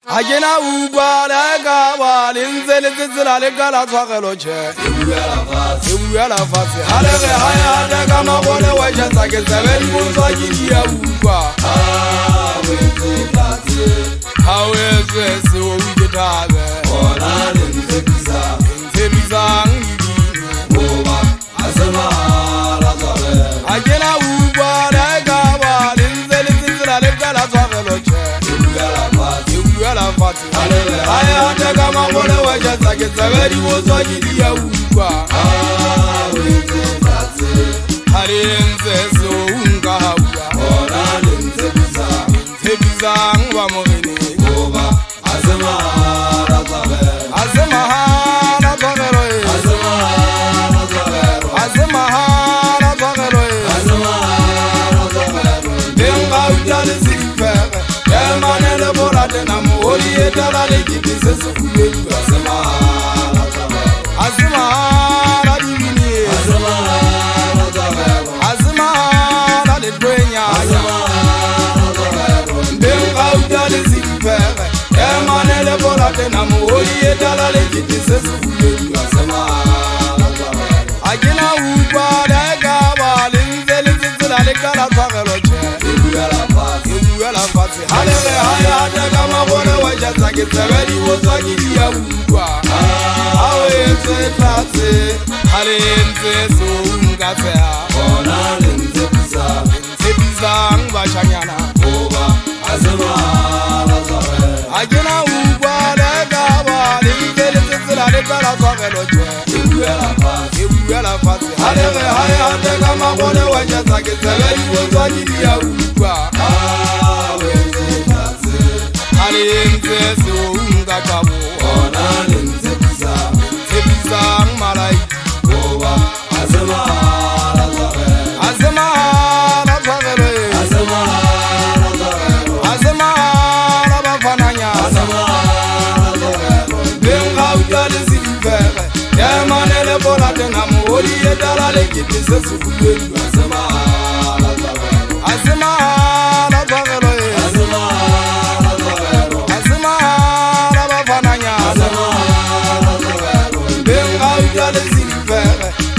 Ajena ubala gaba linzele zizila legala twagaloche Ibuya la fasi Halege haya daga mabole waja sake Sebeli muzwa jidia uba Haweze si uwikitabe Ona linzebiza Linzebiza ngidi Oba asema la zabe Ajena ubala gaba linzele zizila legala twagaloche Aya daga mabole waja sake Sebeli muzwa jidia uba Harenze so unga hauga Ona linzebiza Linzebiza ngwa morini Oba azema la zabe Azema la twagalo Azema la twagalo Azema la twagalo Azema la twagalo Denga utale zifere Emanele borade na muholi etala lekibise sukuye Azema la twagalo Azema la divini Azema la twagalo Azema la ledwenya Azema la twagalo Denga utale zifere Emanele borade na muholi etala lekibise sukuye Azema la twagalo Agina ubada gaba linzele zizila legala twagalo Halege haya daga mabole waja sake Sebeli muzwa jidia uba Haweze tate Halenze so ungasea Ona linzebiza Linzebiza ngubashanyana Oba azema la zabe Agina uba legaba linzele zizila legala twagaloche Ibuya la fasi Halege haya daga mabole waja sake Sebeli muzwa jidia uba Halenze so ungakabu Ona linzebiza Linzebiza ngmalai Oba azema la zabe Azema la twagalo Azema la twagalo Azema la bafananya Azema la twagalo Benga utale zifere Yemanele bolate na muholi etala lekibise sukuye Azema la twagalo Azema la twagalo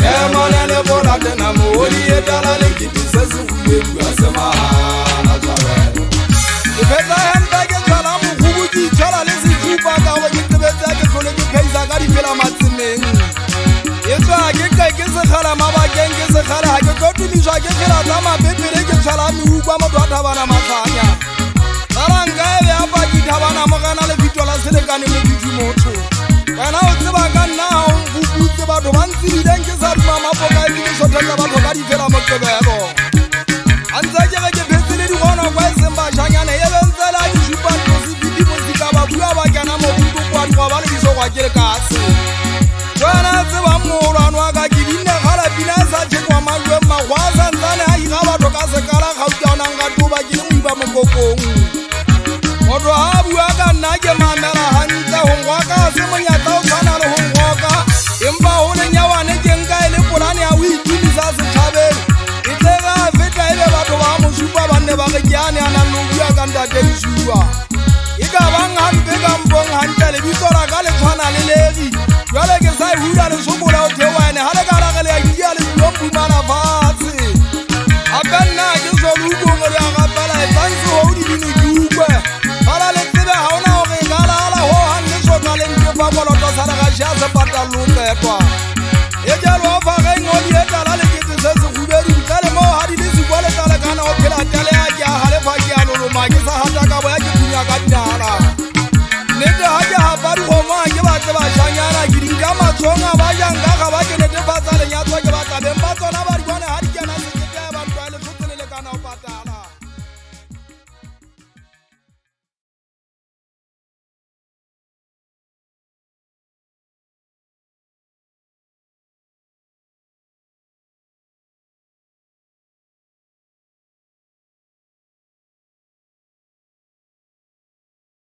Emanele borade na muholi etala lekibise sukuye Azema la twagalo Ifeza hembege chala mukubuji chala lezi chupa kawa kitebeza ke kole ke kaisa gari fela matsime Yeso ageka kese khala mabagenge se khala hake kotu miswa ke fela zama bebere ke chala mi ugwa mo dwata bana matsanya Aranga ebe apa kitabana mogana le fitola selekane mo ditimoto Kana o tseba ka nna ha o bubutse batho ba ntse denge sa mama foka di shotela batho ka di fela mo kebego Anza ke phetsele di gona kwa semba shanyane ye bentsela di shupa tsi di mo dikaba bua ba kana mo butu kwa di ba le diso kwa kere kasi Kana tseba morano aka ke dinne khala pina sa tse kwa malwe magwaza ntsane ha ira batho ka se kala ga utana nga toba ke le mwiba mo kokong Modo ha bua ka nna ke mamela hantle ho ngwa ka se monyata o tshwana le ho ngwa empa ho le nyawane ke nka ile polane ya o itumisa se thabeng itlega feta ile batho ba mo supa ba nne ba ke yana ana lobua ka ntate disuwa ika bang hampe ka mpong hantle le bitsora ka le tshwana le legi jwale ke sa hula le sobola o thewane ha le ka la le ya dia le bombu mana fatse akanna ke so lugo ngore ya gapela e tsantsi ho di bini dukwe bala le tsebe ha ona o re ngala ala ho hanne so ka le ntse ba bolo to sala ga ja se patalo kwa